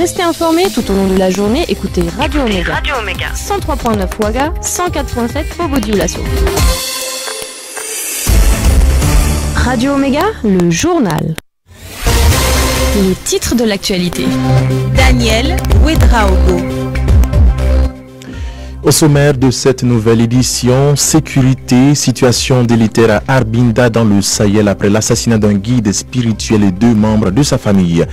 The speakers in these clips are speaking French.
rester informé tout au long de la journée, écoutez Radio Omega. 103.9 Ouaga, 104.7 Bobo-Dioulasso. Radio Omega, le journal. Les titres de l'actualité. Daniel Ouedraogo. Au sommaire de cette nouvelle édition, sécurité, situation délétère à Arbinda dans le Sahel après l'assassinat d'un guide spirituel et 2 membres de sa famille.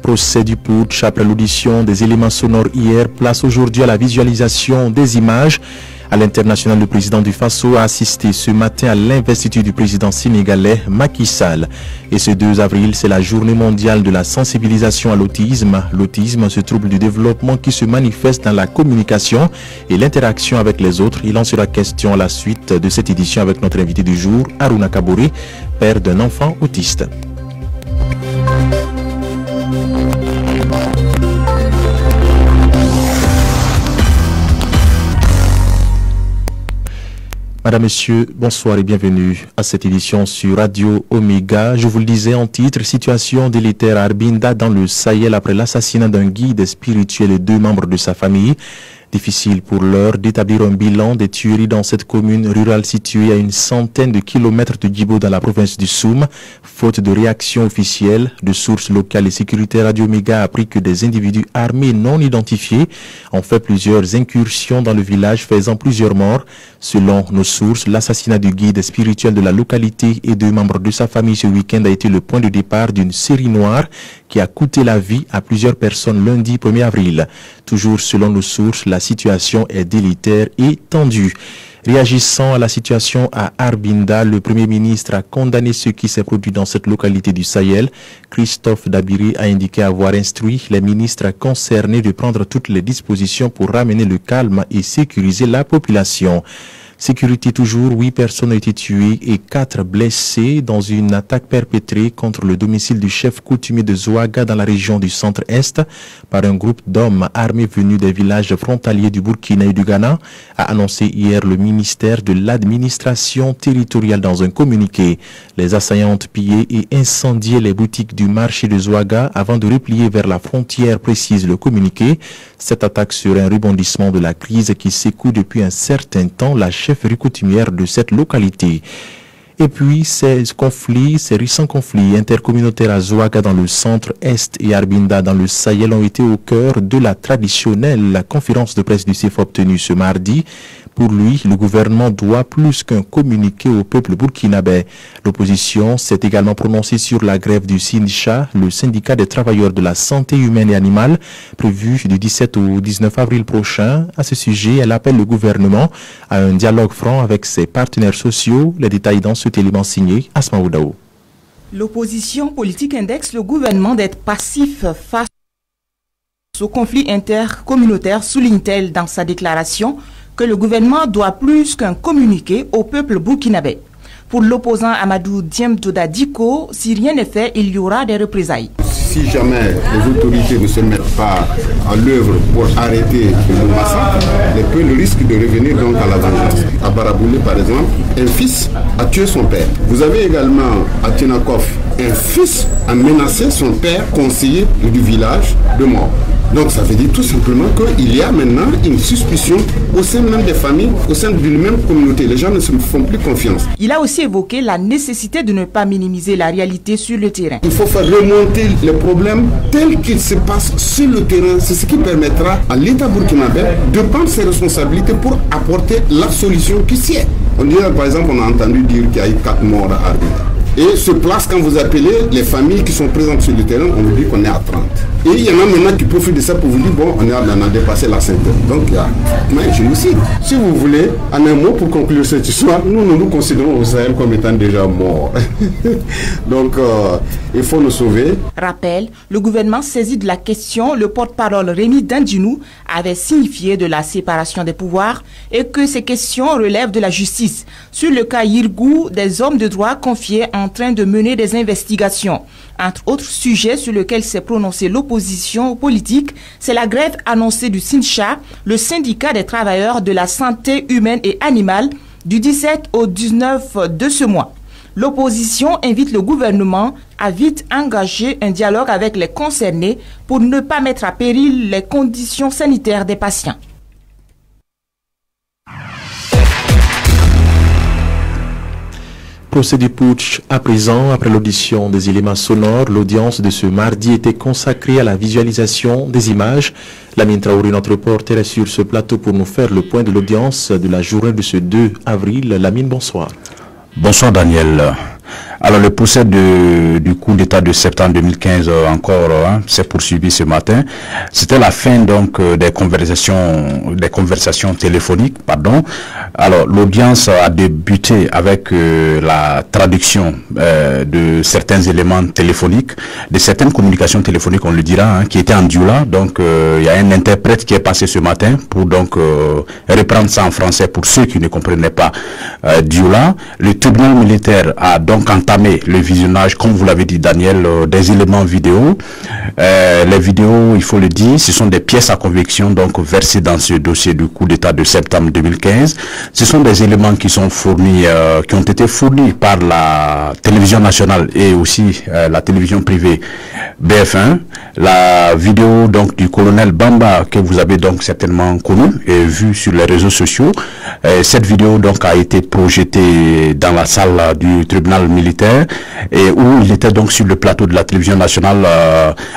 Procès du putsch après l'audition des éléments sonores hier, place aujourd'hui à la visualisation des images. À l'international, le président du Faso a assisté ce matin à l'investiture du président sénégalais Macky Sall. Et ce 2 avril, c'est la journée mondiale de la sensibilisation à l'autisme. L'autisme, ce trouble du développement qui se manifeste dans la communication et l'interaction avec les autres. Il en sera question à la suite de cette édition avec notre invité du jour, Aruna Kabouré, père d'un enfant autiste. Madame, Monsieur, bonsoir et bienvenue à cette édition sur Radio Omega. Je vous le disais en titre, situation délétère à Arbinda dans le Sahel après l'assassinat d'un guide spirituel et 2 membres de sa famille. Difficile pour l'heure d'établir un bilan des tueries dans cette commune rurale située à une centaine de kilomètres de Djibo dans la province du Soum. Faute de réaction officielle, de sources locales et sécurité, Radio Omega a appris que des individus armés non identifiés ont fait plusieurs incursions dans le village faisant plusieurs morts. Selon nos sources, l'assassinat du guide spirituel de la localité et 2 membres de sa famille ce week-end a été le point de départ d'une série noire qui a coûté la vie à plusieurs personnes lundi 1er avril. Toujours selon nos sources, la situation est délétère et tendue. Réagissant à la situation à Arbinda, le Premier ministre a condamné ce qui s'est produit dans cette localité du Sahel. Christophe Dabiri a indiqué avoir instruit les ministres concernés de prendre toutes les dispositions pour ramener le calme et sécuriser la population. Sécurité toujours, 8 personnes ont été tuées et 4 blessées dans une attaque perpétrée contre le domicile du chef coutumier de Zouaga dans la région du centre-est par un groupe d'hommes armés venus des villages frontaliers du Burkina et du Ghana, a annoncé hier le ministère de l'administration territoriale dans un communiqué. Les assaillants ont pillé et incendié les boutiques du marché de Zouaga avant de replier vers la frontière, précise le communiqué. Cette attaque serait un rebondissement de la crise qui s'écoule depuis un certain temps, la chefferie coutumière de cette localité. Et puis, ces récents conflits intercommunautaires à Zouaga dans le centre-est et Arbinda dans le Sahel ont été au cœur de la traditionnelle conférence de presse du CFOP tenue ce mardi. Pour lui, le gouvernement doit plus qu'un communiqué au peuple burkinabé. L'opposition s'est également prononcée sur la grève du SYNCHA, le syndicat des travailleurs de la santé humaine et animale, prévue du 17 au 19 avril prochain. À ce sujet, elle appelle le gouvernement à un dialogue franc avec ses partenaires sociaux. Les détails dans cet élément signé Asma Oudaou. L'opposition politique indexe le gouvernement d'être passif face au conflit intercommunautaire, souligne-t-elle dans sa déclaration que le gouvernement doit plus qu'un communiqué au peuple burkinabé. Pour l'opposant Amadou Diemtoda Diko, si rien n'est fait, il y aura des représailles. Si jamais les autorités ne se mettent pas en œuvre pour arrêter le massacre, le risque de revenir donc à la vengeance. À Baraboulé, par exemple, un fils a tué son père. Vous avez également à Tchenakov, un fils a menacé son père conseiller du village de mort. Donc ça veut dire tout simplement qu'il y a maintenant une suspicion au sein même des familles, au sein d'une même communauté. Les gens ne se font plus confiance. Il a aussi évoqué la nécessité de ne pas minimiser la réalité sur le terrain. Il faut faire remonter les problèmes tels qu'ils se passent sur le terrain. C'est ce qui permettra à l'État burkinabé de prendre ses responsabilités pour apporter la solution qui s'y est. On dirait par exemple, on a entendu dire qu'il y a eu 4 morts à Arbinda. Et sur place, quand vous appelez les familles qui sont présentes sur le terrain, on vous dit qu'on est à 30. Et il y en a maintenant qui profitent de ça pour vous dire, bon, on a dépassé la centaine. Donc il y a un génocide. Si vous voulez, en un mot pour conclure cette histoire, nous considérons au Sahel comme étant déjà morts. Donc il faut nous sauver. Rappel, le gouvernement saisi de la question, le porte-parole Rémi Dandinou avait signifié de la séparation des pouvoirs et que ces questions relèvent de la justice. Sur le cas Yirgou, des hommes de droit confiés en train de mener des investigations. Entre autres sujets sur lesquels s'est prononcée l'opposition politique, c'est la grève annoncée du SYNCHA, le syndicat des travailleurs de la santé humaine et animale, du 17 au 19 de ce mois. L'opposition invite le gouvernement à vite engager un dialogue avec les concernés pour ne pas mettre à péril les conditions sanitaires des patients. Procès du putsch à présent. Après l'audition des éléments sonores, l'audience de ce mardi était consacrée à la visualisation des images. Lamine Traoré, notre reporter, est sur ce plateau pour nous faire le point de l'audience de la journée de ce 2 avril. Lamine, bonsoir. Bonsoir Daniel. Alors le procès du coup d'État de septembre 2015 s'est poursuivi ce matin. C'était la fin donc des conversations téléphoniques, pardon. Alors l'audience a débuté avec la traduction de certains éléments téléphoniques, de certaines communications téléphoniques, on le dira, qui étaient en dioula. Donc il y a un interprète qui est passé ce matin pour donc reprendre ça en français pour ceux qui ne comprenaient pas dioula. Le tribunal militaire a donc entamé le visionnage, comme vous l'avez dit Daniel, des éléments vidéo. Les vidéos, il faut le dire, ce sont des pièces à conviction donc versées dans ce dossier du coup d'État de septembre 2015. Ce sont des éléments qui sont fournis, qui ont été fournis par la télévision nationale et aussi la télévision privée BF1. La vidéo donc du colonel Bamba que vous avez donc certainement connu et vu sur les réseaux sociaux. Cette vidéo donc a été projetée dans la salle du tribunal militaire et où il était donc sur le plateau de la télévision nationale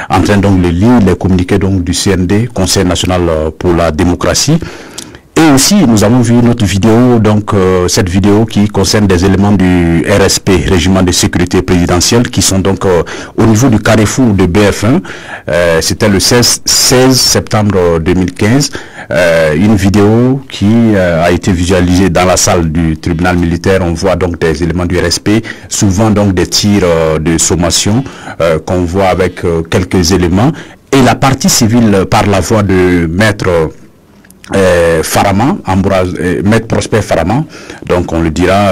en train donc de lire les communiqués donc du CND, Conseil national pour la démocratie. Et aussi, nous avons vu notre vidéo, donc cette vidéo qui concerne des éléments du RSP, Régiment de sécurité présidentielle, qui sont donc au niveau du carrefour de BF1. C'était le 16 septembre 2015. Une vidéo qui a été visualisée dans la salle du tribunal militaire. On voit donc des éléments du RSP, souvent donc des tirs de sommation qu'on voit avec quelques éléments. Et la partie civile, par la voix de maître Farama, maître Prosper Farama, donc on le dira,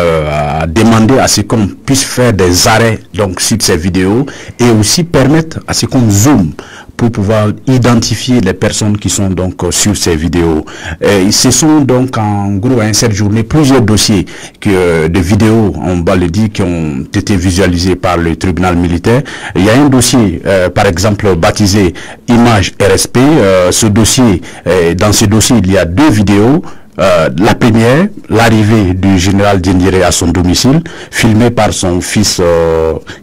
a demandé à ce qu'on puisse faire des arrêts donc sur ces vidéos et aussi permettre à ce qu'on zoome pour pouvoir identifier les personnes qui sont donc sur ces vidéos. Et ce sont donc en gros cette journée plusieurs dossiers de vidéos, on va le dire, qui ont été visualisés par le tribunal militaire. Il y a un dossier par exemple baptisé Image RSP. Ce dossier, dans ce dossier il y a deux vidéos. La première, l'arrivée du général Diendéré à son domicile, filmée par son fils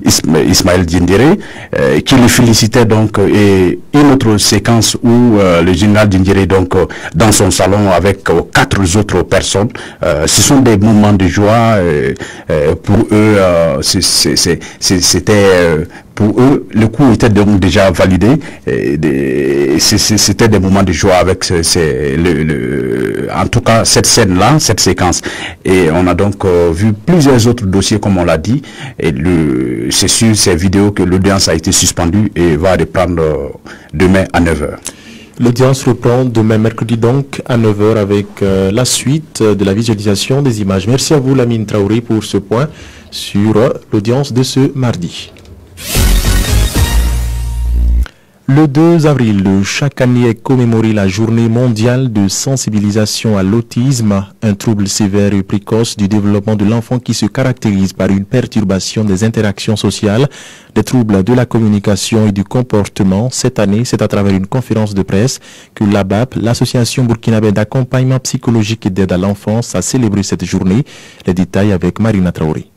Ismaël Diendéré, qui le félicitait donc, et une autre séquence où le général Diendéré donc dans son salon avec 4 autres personnes. Ce sont des moments de joie pour eux. C'était pour eux, le coup était donc déjà validé. C'était des moments de joie avec en tout cas cette scène-là, cette séquence. Et on a donc vu plusieurs autres dossiers, comme on l'a dit. Et c'est sur ces vidéos que l'audience a été suspendue et va reprendre demain à 9h. L'audience reprend demain mercredi donc à 9h avec la suite de la visualisation des images. Merci à vous Lamine Traoré pour ce point sur l'audience de ce mardi. Le 2 avril, chaque année est commémorée la journée mondiale de sensibilisation à l'autisme, un trouble sévère et précoce du développement de l'enfant qui se caractérise par une perturbation des interactions sociales, des troubles de la communication et du comportement. Cette année, c'est à travers une conférence de presse que l'ABAP, l'association burkinabé d'accompagnement psychologique et d'aide à l'enfance, a célébré cette journée. Les détails avec Marina Traoré.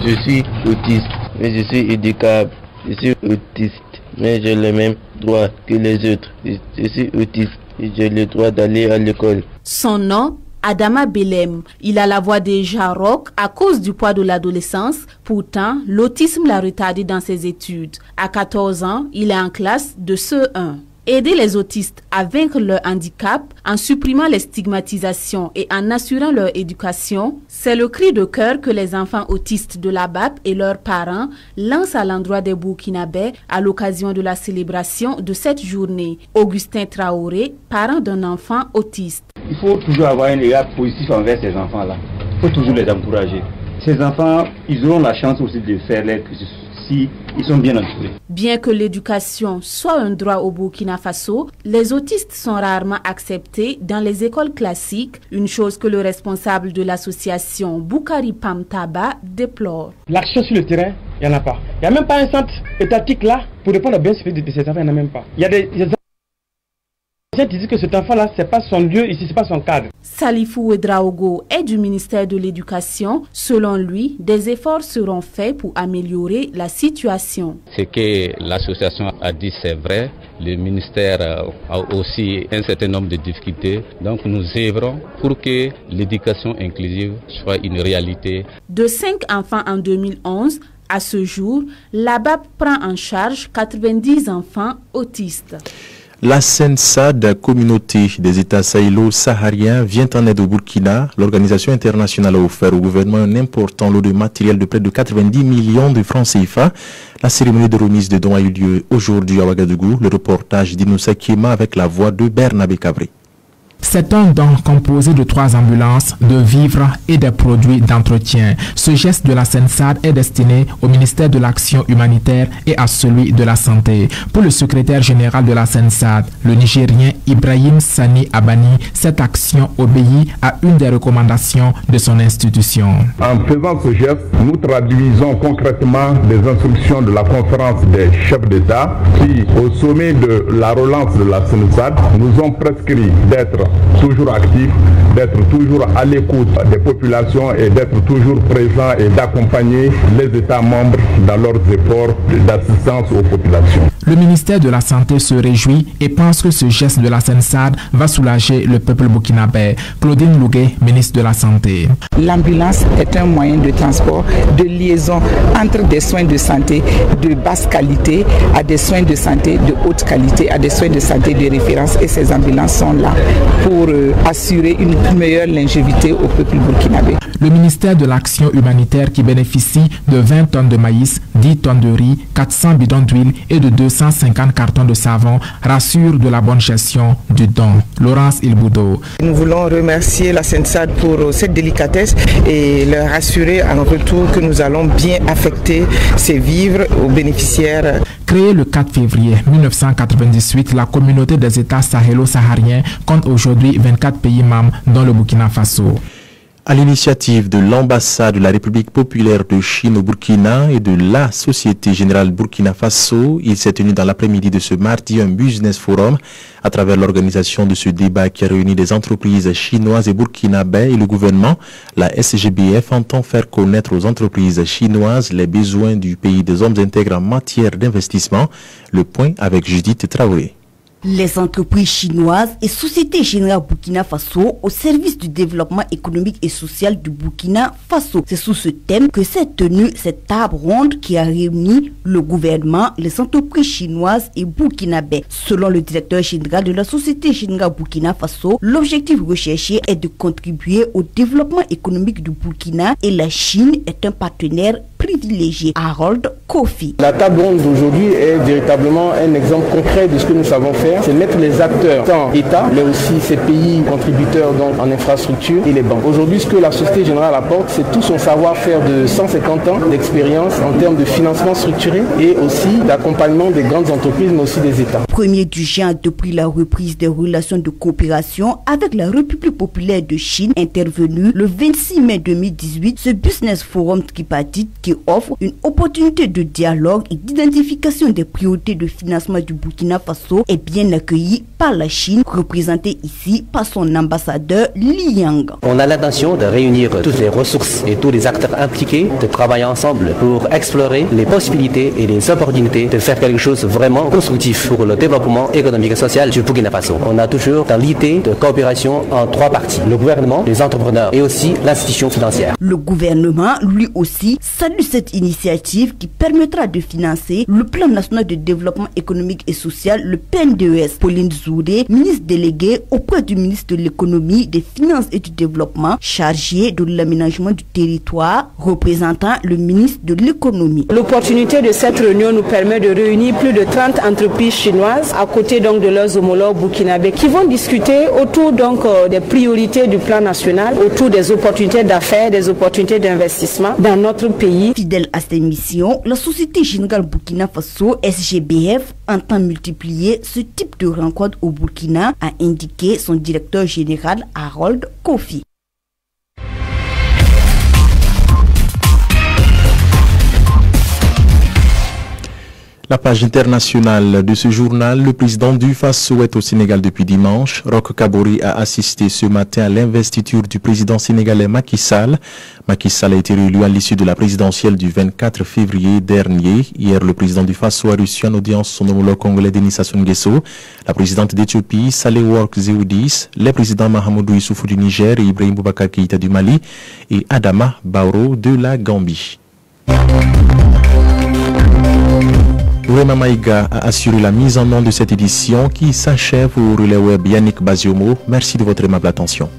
Je suis autiste, mais je suis éducable. Je suis autiste, mais j'ai les mêmes droits que les autres. Je suis autiste et j'ai le droit d'aller à l'école. Son nom, Adama Belem. Il a la voix déjà rock à cause du poids de l'adolescence. Pourtant, l'autisme l'a retardé dans ses études. À 14 ans, il est en classe de CE1. Aider les autistes à vaincre leur handicap en supprimant les stigmatisations et en assurant leur éducation, c'est le cri de cœur que les enfants autistes de la BAP et leurs parents lancent à l'endroit des Burkinabés à l'occasion de la célébration de cette journée. Augustin Traoré, parent d'un enfant autiste. Il faut toujours avoir un regard positif envers ces enfants-là. Il faut toujours les encourager. Ces enfants, ils auront la chance aussi de faire leur cursus s'ils sont bien entourés. Bien que l'éducation soit un droit au Burkina Faso, les autistes sont rarement acceptés dans les écoles classiques, une chose que le responsable de l'association Boukari Pam Taba déplore. L'action sur le terrain, il n'y en a pas. Il n'y a même pas un centre étatique là pour répondre aux besoins de ces enfants, il n'y en a même pas. Il y a des qui disent que cet enfant-là, ce n'est pas son lieu ici, ce n'est pas son cadre. Salifou Ouedraogo est du ministère de l'Éducation. Selon lui, des efforts seront faits pour améliorer la situation. Ce que l'association a dit, c'est vrai. Le ministère a aussi un certain nombre de difficultés. Donc nous œuvrons pour que l'éducation inclusive soit une réalité. De 5 enfants en 2011, à ce jour, l'ABAP prend en charge 90 enfants autistes. La CENSAD, communauté des États sahélo-sahariens, vient en aide au Burkina. L'organisation internationale a offert au gouvernement un important lot de matériel de près de 90 millions de francs CFA. La cérémonie de remise de dons a eu lieu aujourd'hui à Ouagadougou. Le reportage d'Inoussa Kiema avec la voix de Bernabé Cabré. C'est un don composé de 3 ambulances, de vivres et des produits d'entretien. Ce geste de la CENSAD est destiné au ministère de l'Action humanitaire et à celui de la Santé. Pour le secrétaire général de la CENSAD, le Nigérien Ibrahim Sani Abani, cette action obéit à une des recommandations de son institution. En faisant ce geste, nous traduisons concrètement les instructions de la conférence des chefs d'État qui, au sommet de la relance de la CENSAD, nous ont prescrit d'être toujours actifs, d'être toujours à l'écoute des populations et d'être toujours présents et d'accompagner les États membres dans leurs efforts d'assistance aux populations. Le ministère de la Santé se réjouit et pense que ce geste de la CENSAD va soulager le peuple burkinabé. Claudine Louguet, ministre de la Santé. L'ambulance est un moyen de transport, de liaison entre des soins de santé de basse qualité à des soins de santé de haute qualité, à des soins de santé de référence, et ces ambulances sont là pour assurer une meilleure longévité au peuple burkinabé. Le ministère de l'Action humanitaire, qui bénéficie de 20 tonnes de maïs, 10 tonnes de riz, 400 bidons d'huile et de 250 cartons de savon, rassure de la bonne gestion du don. Laurence Ilboudo. Nous voulons remercier la CENSAD pour cette délicatesse et leur assurer en retour que nous allons bien affecter ces vivres aux bénéficiaires. Créée le 4 février 1998, la communauté des États sahélo-sahariens compte aujourd'hui 24 pays membres, dont le Burkina Faso. À l'initiative de l'ambassade de la République populaire de Chine au Burkina et de la Société Générale Burkina Faso, il s'est tenu dans l'après-midi de ce mardi un business forum. À travers l'organisation de ce débat qui a réuni des entreprises chinoises et burkinabais et le gouvernement, la SGBF entend faire connaître aux entreprises chinoises les besoins du pays des hommes intègres en matière d'investissement. Le point avec Judith Traoré. Les entreprises chinoises et Société Générale Burkina Faso au service du développement économique et social du Burkina Faso. C'est sous ce thème que s'est tenue cette table ronde qui a réuni le gouvernement, les entreprises chinoises et burkinabais. Selon le directeur général de la Société Générale Burkina Faso, l'objectif recherché est de contribuer au développement économique du Burkina et la Chine est un partenaire privilégié. Harold Kofi. La table ronde d'aujourd'hui est véritablement un exemple concret de ce que nous savons faire. C'est mettre les acteurs, tant État, mais aussi ces pays contributeurs donc, en infrastructure et les banques. Aujourd'hui, ce que la Société Générale apporte, c'est tout son savoir-faire de 150 ans d'expérience en termes de financement structuré et aussi d'accompagnement des grandes entreprises, mais aussi des États. Premier du genre depuis la reprise des relations de coopération avec la République populaire de Chine intervenue le 26 mai 2018, ce business forum tripartite qui offre une opportunité de dialogue et d'identification des priorités de financement du Burkina Faso est bien accueilli par la Chine, représentée ici par son ambassadeur Li Yang. On a l'intention de réunir toutes les ressources et tous les acteurs impliqués, de travailler ensemble pour explorer les possibilités et les opportunités de faire quelque chose vraiment constructif pour le développement économique et social du Burkina Faso. On a toujours dans l'idée de coopération en 3 parties, le gouvernement, les entrepreneurs et aussi l'institution financière. Le gouvernement, lui aussi, salue cette initiative qui permettra de financer le plan national de développement économique et social, le PNDES. Pauline Zoudé, ministre déléguée auprès du ministre de l'économie, des finances et du développement, chargé de l'aménagement du territoire, représentant le ministre de l'économie. L'opportunité de cette réunion nous permet de réunir plus de 30 entreprises chinoises à côté donc de leurs homologues burkinabés qui vont discuter autour donc des priorités du plan national, autour des opportunités d'affaires, des opportunités d'investissement dans notre pays. Fidèle à cette mission, la La Société Générale Burkina Faso, SGBF, entend multiplier ce type de rencontre au Burkina, a indiqué son directeur général Harold Kofi. La page internationale de ce journal, le président du Faso est au Sénégal depuis dimanche. Roch Kabori a assisté ce matin à l'investiture du président sénégalais Macky Sall. Macky Sall a été réélu à l'issue de la présidentielle du 24 février dernier. Hier, le président du Faso a reçu en audience son homologue congolais Denis Sassou Nguesso, la présidente d'Éthiopie Sahle-Work Zewudis, les présidents Mahamadou Issoufou du Niger et Ibrahim Boubacar Keïta du Mali et Adama Barrow de la Gambie. Wema Maïga a assuré la mise en œuvre de cette édition qui s'achève au relais web Yannick Baziomo. Merci de votre aimable attention.